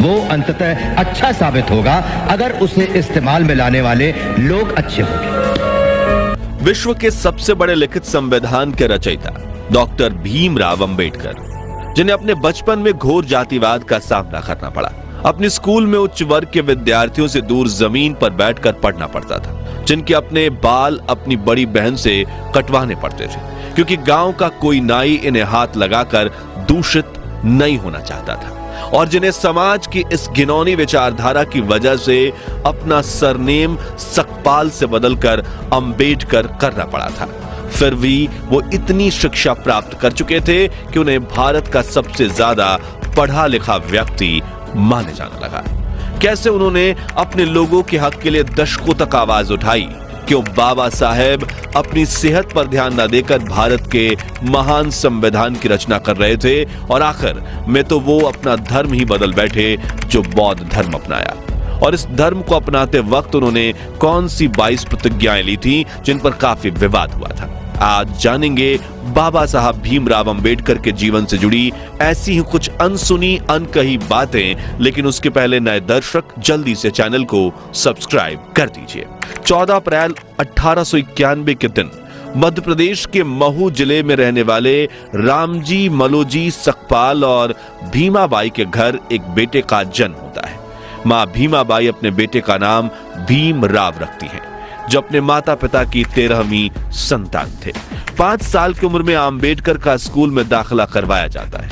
वो अंततः अच्छा साबित होगा अगर उसे इस्तेमाल में लाने वाले लोग अच्छे होंगे। विश्व के सबसे बड़े लिखित संविधान के रचयिता डॉक्टर भीमराव अंबेडकर, जिन्हें अपने बचपन में घोर जातिवाद का सामना करना पड़ा। अपने स्कूल में उच्च वर्ग के विद्यार्थियों से दूर जमीन पर बैठकर पढ़ना पड़ता था, जिनके अपने बाल अपनी बड़ी बहन से कटवाने पड़ते थे, क्योंकि गांव का कोई नाई इन्हें हाथ लगाकर दूषित नहीं होना चाहता था, और जिन्हें समाज की इस घिनौनी विचारधारा की वजह से अपना सरनेम सकपाल से बदलकर अंबेडकर करना पड़ा था। फिर भी वो इतनी शिक्षा प्राप्त कर चुके थे कि उन्हें भारत का सबसे ज्यादा पढ़ा लिखा व्यक्ति माने जाने लगा। कैसे उन्होंने अपने लोगों के हक के लिए दशकों तक आवाज उठाई, क्यों बाबा साहेब अपनी सेहत पर ध्यान न देकर भारत के महान संविधान की रचना कर रहे थे, और आखिर में तो वो अपना धर्म ही बदल बैठे जो बौद्ध धर्म अपनाया। और इस धर्म को अपनाते वक्त उन्होंने कौन सी 22 प्रतिज्ञाएं ली थी जिन पर काफी विवाद हुआ था। आज जानेंगे बाबा साहब भीमराव अंबेडकर के जीवन से जुड़ी ऐसी ही कुछ अनसुनी अनकही बातें। लेकिन उसके पहले नए दर्शक जल्दी से चैनल को सब्सक्राइब कर दीजिए। 14 अप्रैल 1891 के दिन मध्य प्रदेश के महू जिले में रहने वाले रामजी मलोजी सकपाल और भीमाबाई के घर एक बेटे का जन्म होता है। मां भीमाबाई अपने बेटे का नाम भीमराव रखती हैं, जो अपने माता पिता की 13वीं संतान थे। 5 साल की उम्र में अंबेडकर का स्कूल में दाखिला करवाया जाता है,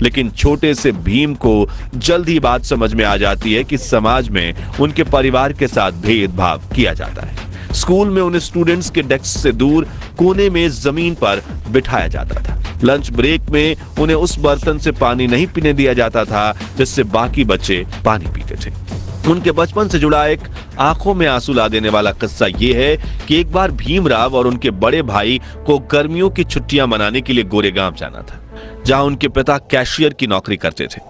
लेकिन छोटे से भीम को जल्द ही बात समझ में आ जाती है कि समाज में उनके परिवार के साथ भेदभाव किया जाता है। स्कूल में उन्हें स्टूडेंट्स के डेस्क से दूर कोने में जमीन पर बिठाया जाता था। लंच ब्रेक में उन्हें उस बर्तन से पानी नहीं पीने दिया जाता था जिससे बाकी बच्चे पानी पीते थे। उनके बचपन से जुड़ा एक आंखों में आंसू ला देने वाला किस्सा यह है कि एक बार भीमराव और उनके बड़े भाई को गर्मियों की छुट्टियां मनाने के लिए गोरेगांव जाना था, जहां उनके पिता कैशियर की नौकरी करते थे।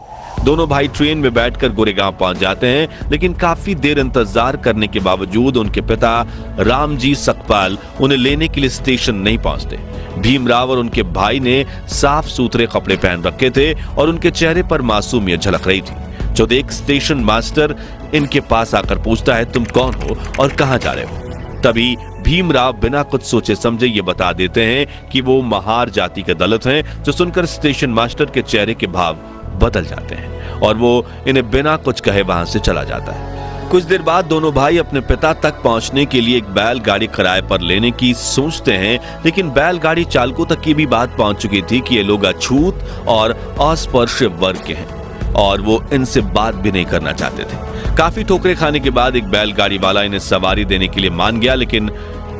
दोनों भाई ट्रेन में बैठकर गोरेगांव पहुंच जाते हैं, लेकिन काफी देर इंतजार करने के बावजूद उनके पिता रामजी सकपाल उन्हें लेने के लिए स्टेशन नहीं पहुंचते। भीमराव और उनके भाई ने साफ सुथरे कपड़े पहन रखे थे और उनके चेहरे पर मासूमियत झलक रही थी। जो देख स्टेशन मास्टर इनके पास आकर पूछता है, तुम कौन हो और कहां जा रहे हो? तभी भीमराव बिना कुछ सोचे समझे ये बता देते हैं कि वो महार जाति के दलित हैं, जो सुनकर स्टेशन मास्टर के चेहरे के भाव बदल जाते हैं और वो इन्हें बिना कुछ कहे वहां से चला जाता है। कुछ देर बाद दोनों भाई अपने पिता तक पहुंचने के लिए एक बैलगाड़ी किराए पर लेने की सोचते हैं, लेकिन बैलगाड़ी चालकों तक की भी बात पहुंच चुकी थी कि ये लोग अछूत और अस्पृश्य वर्ग के हैं और वो इनसे बात भी नहीं करना चाहते थे। काफी ठोकरें खाने के बाद एक बैलगाड़ी वाला इन्हें सवारी देने के लिए मान गया, लेकिन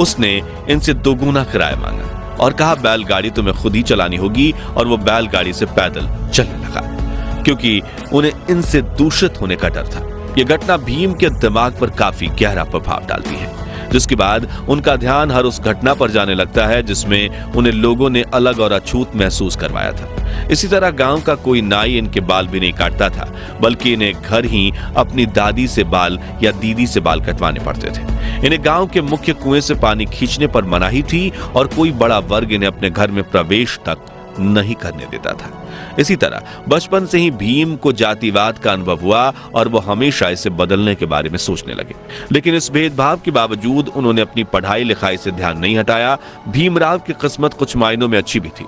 उसने इनसे दोगुना किराया मांगा और कहा बैलगाड़ी तुम्हें खुद ही चलानी होगी, और वो बैलगाड़ी से पैदल चलने लगा क्योंकि उन्हें इनसे दूषित होने का डर था। यह घटना भीम के दिमाग पर काफी गहरा प्रभाव डालती है, जिसके बाद उनका ध्यान हर उस घटना पर जाने लगता है जिसमें उन्हें लोगों ने अलग और अछूत महसूस करवाया था। इसी तरह गांव का कोई नाई इनके बाल भी नहीं काटता था, बल्कि इन्हें घर ही अपनी दादी से बाल या दीदी से बाल कटवाने पड़ते थे। इन्हें गांव के मुख्य कुएं से पानी खींचने पर मनाही थी और कोई बड़ा वर्ग इन्हें अपने घर में प्रवेश तक नहीं करने देता था। इसी तरह बचपन से ही भीम को जातिवाद का अनुभव हुआ और वो हमेशा इसे बदलने के बारे में सोचने लगे, लेकिन इस भेदभाव के बावजूद उन्होंने अपनी पढ़ाई लिखाई से ध्यान नहीं हटाया। भीमराव की किस्मत कुछ मायनों में अच्छी भी थी,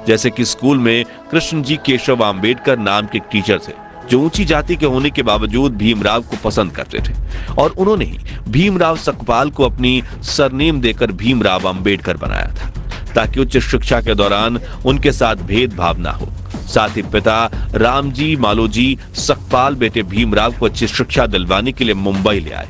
जैसे कि स्कूल में कृष्ण जी केशव आम्बेडकर नाम के टीचर थे, जो ऊंची जाति के होने के बावजूद भीमराव को पसंद करते थे, और उन्होंने ही भीमराव सकपाल को अपनी सरनेम देकर भीमराव अंबेडकर बनाया था, ताकि उच्च शिक्षा के दौरान उनके साथ भेदभाव ना हो। साथ ही पिता रामजी मालोजी सकपाल बेटे भीमराव को अच्छी शिक्षा दिलवाने के लिए मुंबई ले आए।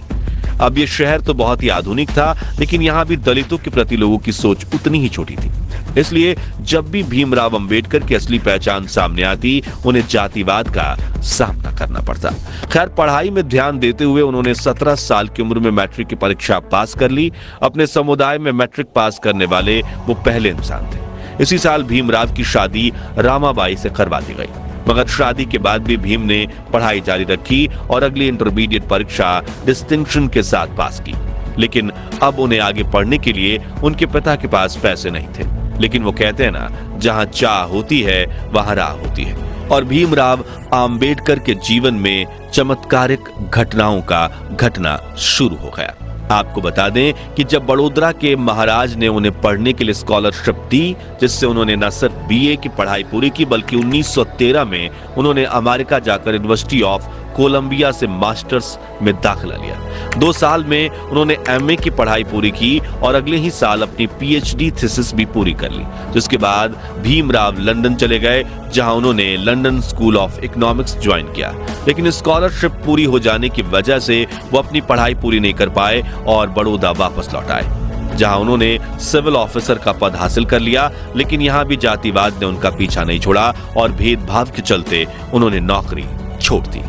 अब ये शहर तो बहुत ही आधुनिक था, लेकिन यहाँ भी दलितों के प्रति लोगों की सोच उतनी ही छोटी थी। इसलिए जब भी भीमराव अंबेडकर की असली पहचान सामने आती, उन्हें जातिवाद का सामना करना पड़ता। खैर, पढ़ाई में ध्यान देते हुए उन्होंने 17 साल की उम्र में मैट्रिक की परीक्षा पास कर ली। अपने समुदाय में मैट्रिक पास करने वाले वो पहले इंसान थे। इसी साल भीमराव की शादी रामाबाई से करवा दी गई, मगर शादी के बाद भी भीम ने पढ़ाई जारी रखी और अगली इंटरमीडिएट परीक्षा डिस्टिंक्शन के साथ पास की। लेकिन अब उन्हें आगे पढ़ने के लिए उनके पिता के पास पैसे नहीं थे। लेकिन वो कहते हैं ना, जहां चाह होती है वहां राह होती है। और भीमराव आम्बेडकर के जीवन में चमत्कारिक घटनाओं का घटना शुरू हो गया। आपको बता दें कि जब बड़ोदरा के महाराज ने उन्हें पढ़ने के लिए स्कॉलरशिप दी, जिससे उन्होंने न सिर्फ बीए की पढ़ाई पूरी की बल्कि 1913 में उन्होंने अमेरिका जाकर यूनिवर्सिटी ऑफ कोलंबिया से मास्टर्स में दाखिला लिया। 2 साल में उन्होंने एमए की पढ़ाई पूरी की और अगले ही साल अपनी पीएचडी थीसिस भी पूरी कर ली। जिसके बाद भीमराव लंदन चले गए, जहां उन्होंने London school of economics join किया। लेकिन स्कॉलरशिप पूरी हो जाने की वजह से वो अपनी पढ़ाई पूरी नहीं कर पाए और बड़ौदा वापस लौट आए, जहां उन्होंने सिविल ऑफिसर का पद हासिल कर लिया। लेकिन यहां भी जातिवाद ने उनका पीछा नहीं छोड़ा और भेदभाव के चलते उन्होंने नौकरी छोड़ दी।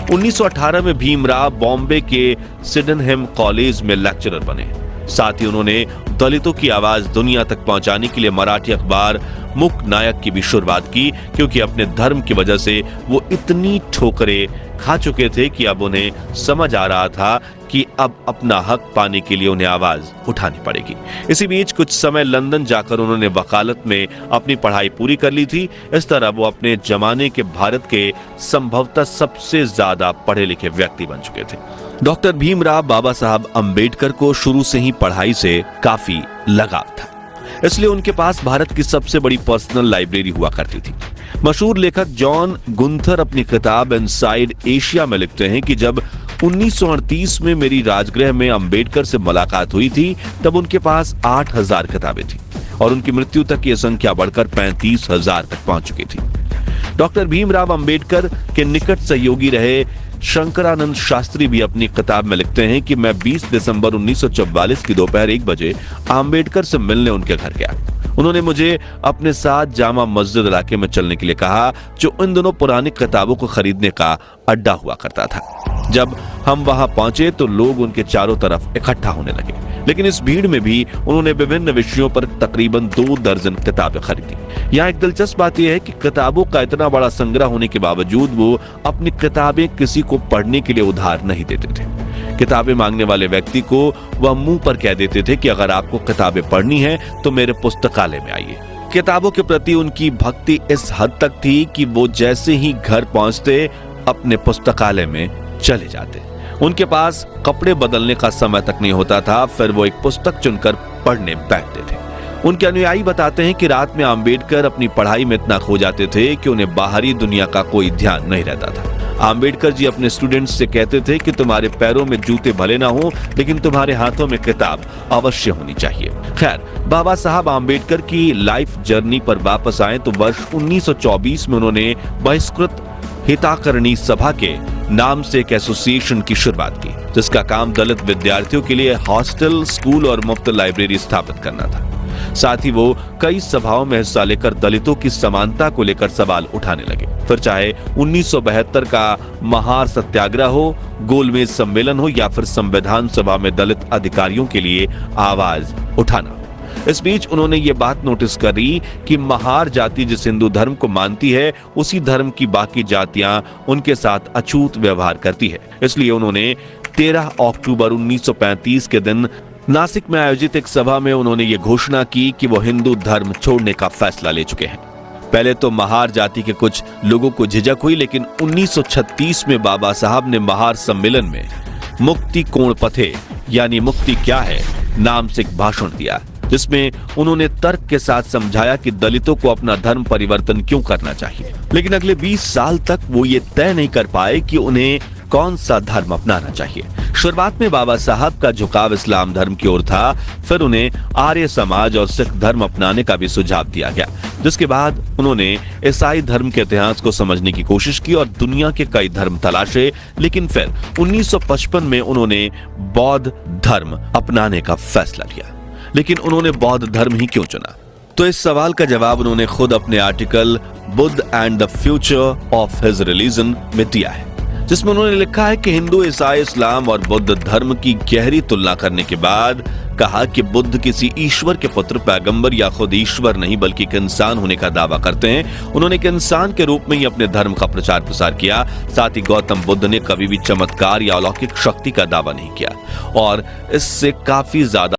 1918 में भीमराव बॉम्बे के सिडेनहम कॉलेज में लेक्चरर बने। साथ ही उन्होंने दलितों की आवाज दुनिया तक पहुंचाने के लिए मराठी अखबार मुक नायक की भी शुरुआत की, क्योंकि अपने धर्म की वजह से वो इतनी ठोकरें खा चुके थे कि अब उन्हें समझ आ रहा था कि अब अपना हक पाने के लिए उन्हें आवाज उठानी पड़ेगी। इसी बीच कुछ समय लंदन जाकर उन्होंने वकालत में अपनी पढ़ाई पूरी कर ली थी। इस तरह वो अपने जमाने के भारत के संभवतः सबसे ज्यादा पढ़े लिखे व्यक्ति बन चुके थे। डॉक्टर भीमराव बाबा साहब अम्बेडकर को शुरू से ही पढ़ाई से काफी लगाव था, इसलिए उनके पास भारत की सबसे बड़ी पर्सनल लाइब्रेरी हुआ करती थी। मशहूर लेखक जॉन गुंथर अपनी किताब इनसाइड एशिया में लिखते हैं कि जब 1938 में मेरी राजगृह में अम्बेडकर से मुलाकात हुई थी, तब उनके पास 8000 किताबें थी और उनकी मृत्यु तक यह संख्या बढ़कर 35,000 तक पहुंच चुकी थी। डॉक्टर भीमराव अम्बेडकर के निकट सहयोगी रहे शंकरानंद शास्त्री भी अपनी किताब में लिखते हैं कि मैं 20 दिसंबर 1944 की दोपहर 1 बजे अम्बेडकर से मिलने उनके घर गया। उन्होंने मुझे अपने साथ जामा मस्जिद इलाके में चलने के लिए कहा, जो इन दोनों पुरानी किताबों को खरीदने का अड्डा हुआ करता था। जब हम वहां पहुंचे तो लोग उनके चारों तरफ इकट्ठा होने लगे, लेकिन इस भीड़ में भी उन्होंने विभिन्न विषयों पर तकरीबन 2 दर्जन किताबें खरीदी। यहाँ एक दिलचस्प बात यह है कि किताबों का इतना बड़ा संग्रह होने के बावजूद वो अपनी किताबें किसी को पढ़ने के लिए उधार नहीं देते थे। किताबें मांगने वाले व्यक्ति को वह मुंह पर कह देते थे कि अगर आपको किताबें पढ़नी है तो मेरे पुस्तकालय में आइए। किताबों के प्रति उनकी भक्ति इस हद तक थी कि वो जैसे ही घर पहुंचते अपने पुस्तकालय में चले जाते। उनके पास कपड़े बदलने का समय तक नहीं होता था, फिर वो एक पुस्तक चुनकर पढ़ने बैठते थे। उनके अनुयायी बताते हैं कि रात में अम्बेडकर अपनी पढ़ाई में इतना खो जाते थे कि उन्हें बाहरी दुनिया का कोई ध्यान नहीं रहता था। अम्बेडकर जी अपने स्टूडेंट्स से कहते थे कि तुम्हारे पैरों में जूते भले ना हो, लेकिन तुम्हारे हाथों में किताब अवश्य होनी चाहिए। खैर, बाबा साहब अम्बेडकर की लाइफ जर्नी पर वापस आए तो वर्ष 1924 में उन्होंने बहिष्कृत हिताकरणी सभा के नाम से एक एसोसिएशन की शुरुआत की, जिसका काम दलित विद्यार्थियों के लिए हॉस्टल, स्कूल और मुफ्त लाइब्रेरी स्थापित करना था। साथ ही वो कई सभाओं में हिस्सा लेकर दलितों की समानता को लेकर सवाल उठाने लगे। फिर चाहे 1972 का महार सत्याग्रह हो, गोलमेज सम्मेलन हो या फिर संविधान सभा में दलित अधिकारियों के लिए आवाज उठाना। इस बीच उन्होंने ये बात नोटिस करी कि महार जाति जिस हिंदू धर्म को मानती है, उसी धर्म की बाकी जातियां उनके साथ अछूत व्यवहार करती है। इसलिए उन्होंने 13 अक्टूबर 1935 के दिन नासिक में आयोजित एक सभा में उन्होंने ये घोषणा की कि वो हिंदू धर्म छोड़ने का फैसला ले चुके हैं। पहले तो महार जाति के कुछ लोगों को झिझक हुई, लेकिन 1936 में बाबा साहब ने महार सम्मेलन में मुक्ति कोण पथे यानी मुक्ति क्या है नाम से एक भाषण दिया, जिसमें उन्होंने तर्क के साथ समझाया कि दलितों को अपना धर्म परिवर्तन क्यों करना चाहिए। लेकिन अगले 20 साल तक वो ये तय नहीं कर पाए कि उन्हें कौन सा धर्म अपनाना चाहिए। शुरुआत में बाबा साहब का झुकाव इस्लाम धर्म की ओर था, फिर उन्हें आर्य समाज और सिख धर्म अपनाने का भी सुझाव दिया गया, जिसके बाद उन्होंने ईसाई धर्म के इतिहास को समझने की कोशिश की और दुनिया के कई धर्म तलाशे। लेकिन फिर 1955 में उन्होंने बौद्ध धर्म अपनाने का फैसला लिया। लेकिन उन्होंने बौद्ध धर्म ही क्यों चुना? तो इस सवाल का जवाब उन्होंने खुद अपने article Buddha and the future of his religion में दिया है, जिसमें उन्होंने लिखा है कि हिंदू, ईसाई, इस्लाम और बौद्ध धर्म की गहरी तुलना करने के बाद कहा कि बुद्ध किसी ईश्वर के पुत्र, पैगंबर या खुद ईश्वर नहीं बल्कि एक इंसान होने का दावा करते हैं। उन्होंने एक इंसान के रूप में ही अपने धर्म का प्रचार प्रसार किया। साथ ही गौतम बुद्ध ने कभी भी चमत्कार या अलौकिक शक्ति का दावा नहीं किया और इससे काफी ज्यादा